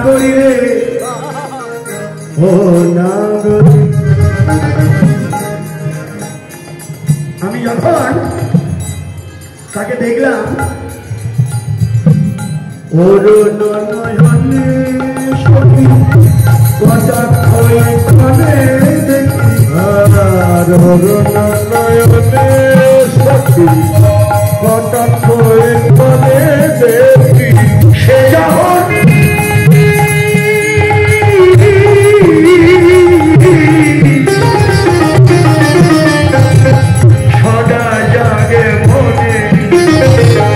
নাগরী রে ও নাগরী আমি যখন তাকে দেখলাম নয়নে সখী কটাক্ষে দেখি নয়নে সখী কটাক্ষে দেখি সে যখন সদা জাগে মনে সে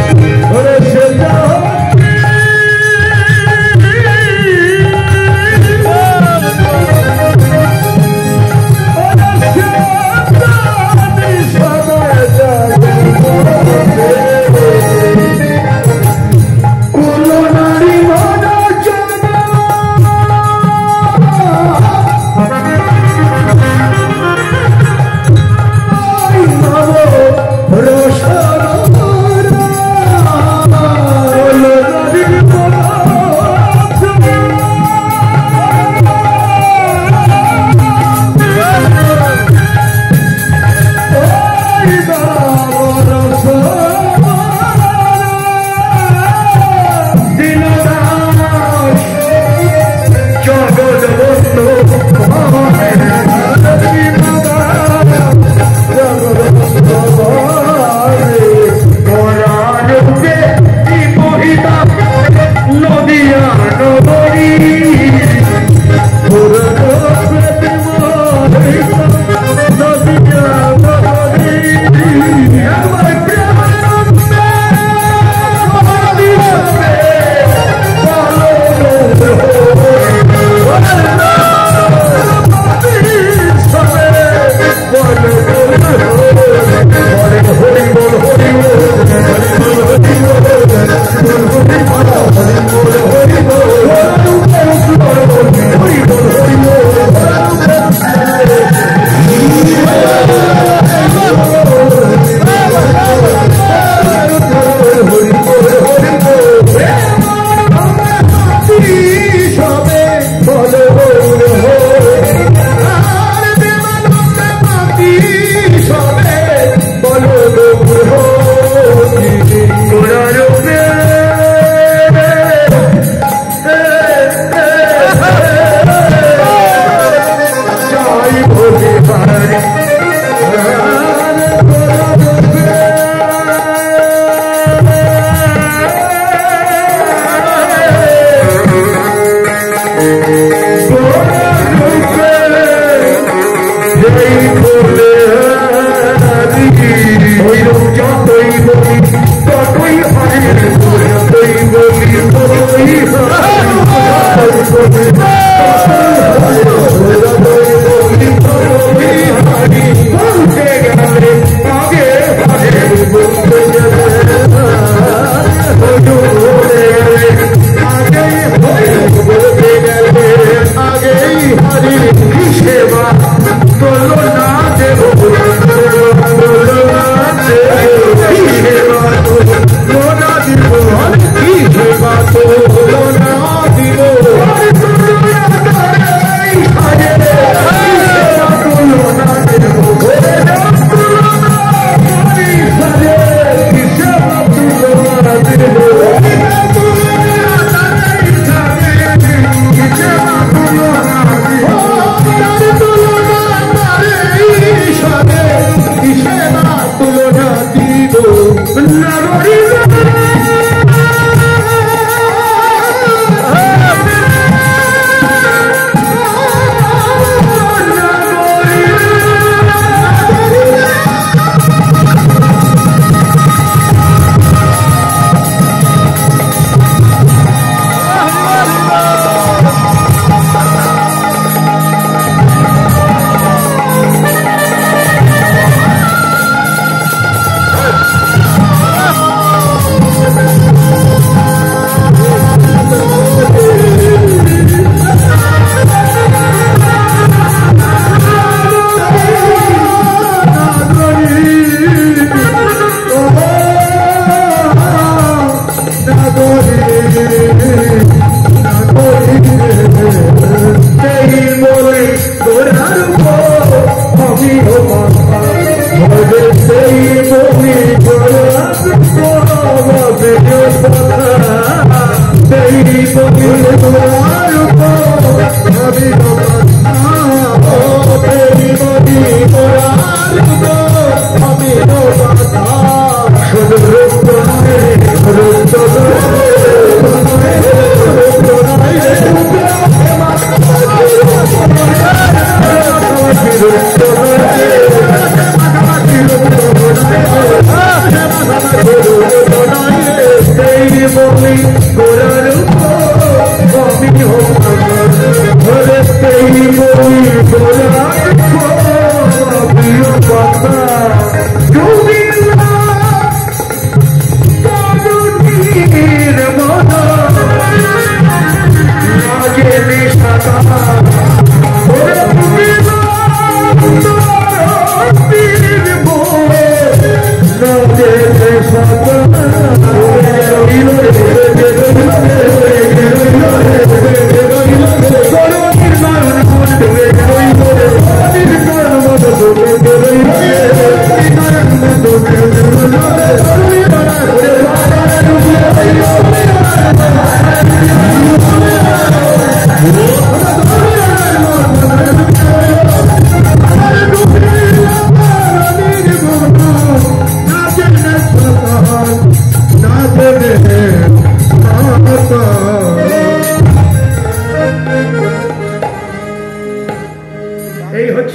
দিব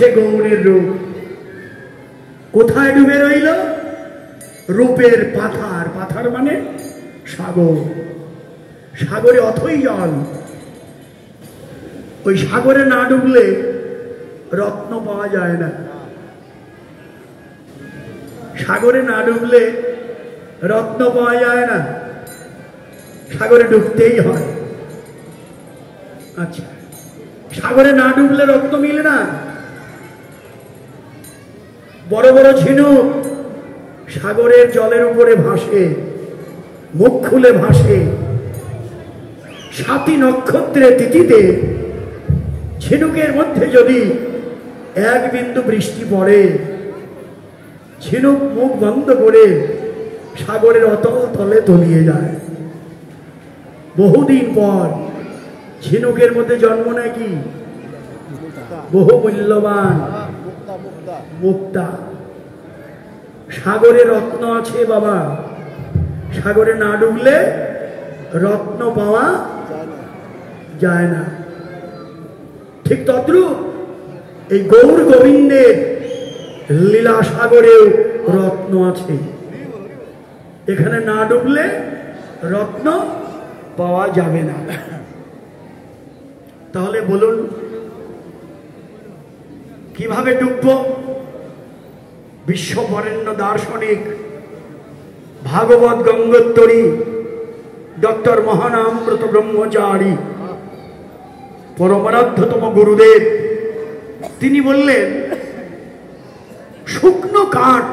হচ্ছে গৌরের রূপ। কোথায় ডুবে রইল? রূপের পাথার। পাথার মানে সাগর। সাগরে অথই জল। ওই সাগরে না ডুবলে রত্ন পাওয়া যায় না। সাগরে না ডুবলে রত্ন পাওয়া যায় না, সাগরে ডুবতেই হয়। আচ্ছা, সাগরে না ডুবলে রত্ন মিলে না। বড় বড় ঝিনুক সাগরের জলের উপরে ভাসে, মুখ খুলে ভাসে। 7টি নক্ষত্রের তিথিতে ঝিনুকের মধ্যে যদি এক বিন্দু বৃষ্টি পড়ে, ঝিনুক মুখ বন্ধ করে সাগরের অতল তলে তলিয়ে যায়। বহুদিন পর ঝিনুকের মধ্যে জন্ম নেয় কি? বহু মূল্যবান মুক্তা। সাগরে রত্ন আছে বাবা, সাগরে না ডুবলে রত্ন পাওয়া যায় না। ঠিক তদ্রূপ এই গৌর গোবিন্দের লীলা সাগরেও রত্ন আছে। এখানে না ডুবলে রত্ন পাওয়া যাবে না। তাহলে বলুন কিভাবে ডুবব? বিশ্ববরেণ্য দার্শনিক ভাগবত গঙ্গোত্তরী ডক্টর মহানামব্রত ব্রহ্মচারী পরমারাধ্যতম গুরুদেব তিনি বললেন, শুকনো কাঠ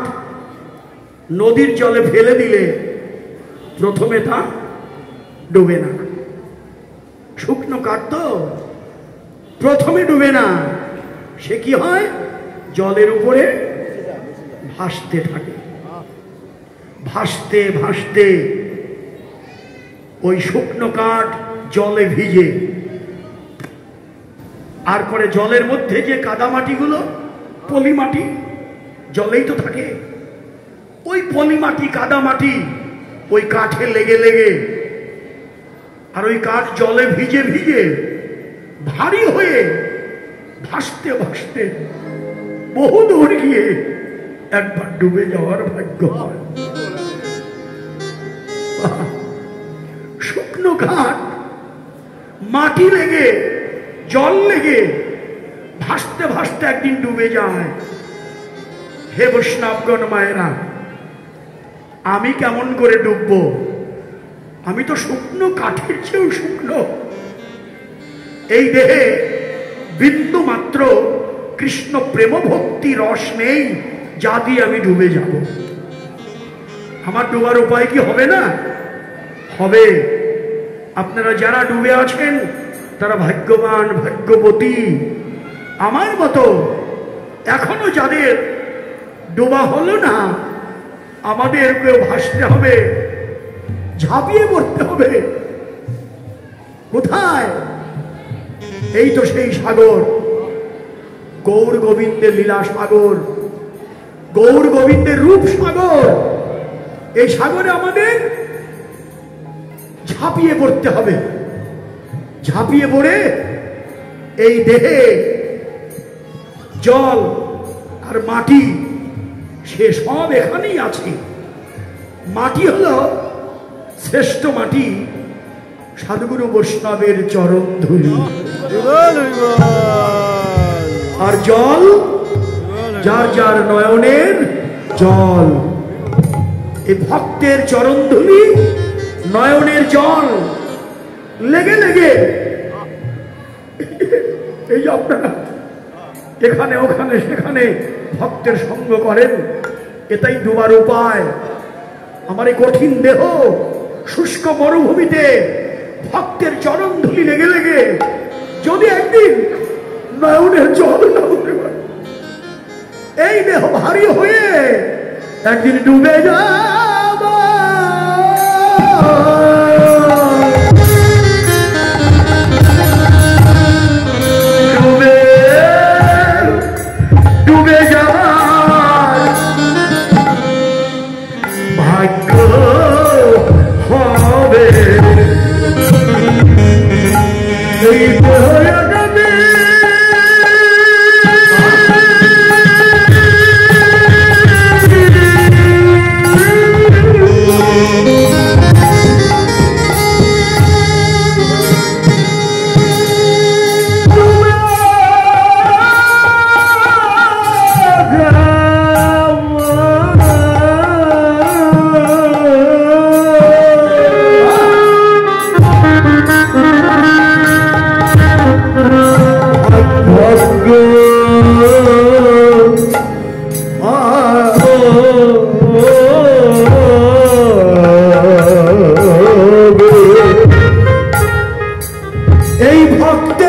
নদীর জলে ফেলে দিলে প্রথমে তা ডুবে না। শুকনো কাঠ তো প্রথমে ডুবে না, সে কি হয়? জলের উপরে ভাসতে থাকে। ভাসতে ভাসতে ওই শুকনো কাঠ জলে ভিজে। আর পরে জলের মধ্যে যে কাদামাটিগুলো, পলিমাটি, জলেই তো থাকে। ওই পলিমাটি কাদামাটি ওই কাঠে লেগে লেগে আর ওই কাঠ জলে ভিজে ভিজে ভারী হয়ে ভাসতে ভাসতে বহু দূর গিয়ে একবার ডুবে যাওয়ার ভাগ্য হয়। শুকনো কাঠ মাটি লেগে জল লেগে ভাসতে ভাসতে একদিন ডুবে যায়। হে বৈষ্ণবগণ মায়েরা, আমি কেমন করে ডুববো? আমি তো শুকনো কাঠের চেয়েও শুকনো। এই দেহে বিন্দু মাত্র কৃষ্ণ প্রেম ভক্তি রস নেই, যা দিয়ে আমি ডুবে যাব। আমার ডুবার উপায় কি হবে না? হবে। আপনারা যারা ডুবে আছেন তারা ভাগ্যবান, ভাগ্যবতী। আমার মতো এখনো যাদের ডোবা হলো না, আমাদেরকেও ভাসতে হবে, ঝাঁপিয়ে পড়তে হবে। কোথায়? এই তো সেই সাগর, গৌর গোবিন্দের লীলা সাগর, গৌর গোবিন্দের রূপ সাগর। এই সাগরে আমাদের ঝাঁপিয়ে পড়তে হবে। ঝাঁপিয়ে পড়ে এই দেহে জল আর মাটি, সে সব এখানেই আছে। মাটি হলো শ্রেষ্ঠ মাটি, সাধুগুরু বৈষ্ণবের চরণ ধুলি। আর জল যার যার নয়নের জল। এই ভক্তের চরণ ধুলি, নয়নের জল লেগে লেগে এই যে আপনারা এখানে ওখানে সেখানে ভক্তের সঙ্গ করেন, এটাই ডুবার উপায়। আমার এই কঠিন দেহ শুষ্ক মরুভূমিতে ভক্তের চরণ ধুলি লেগে লেগে যদি একদিন নয়নের জল না হতে পারে, এই দেহ ভারী হয়ে একদিন ডুবে যাব। ডুবে যাওয়ার ভাগ্য হবে। এই দেহ এই ভক্তের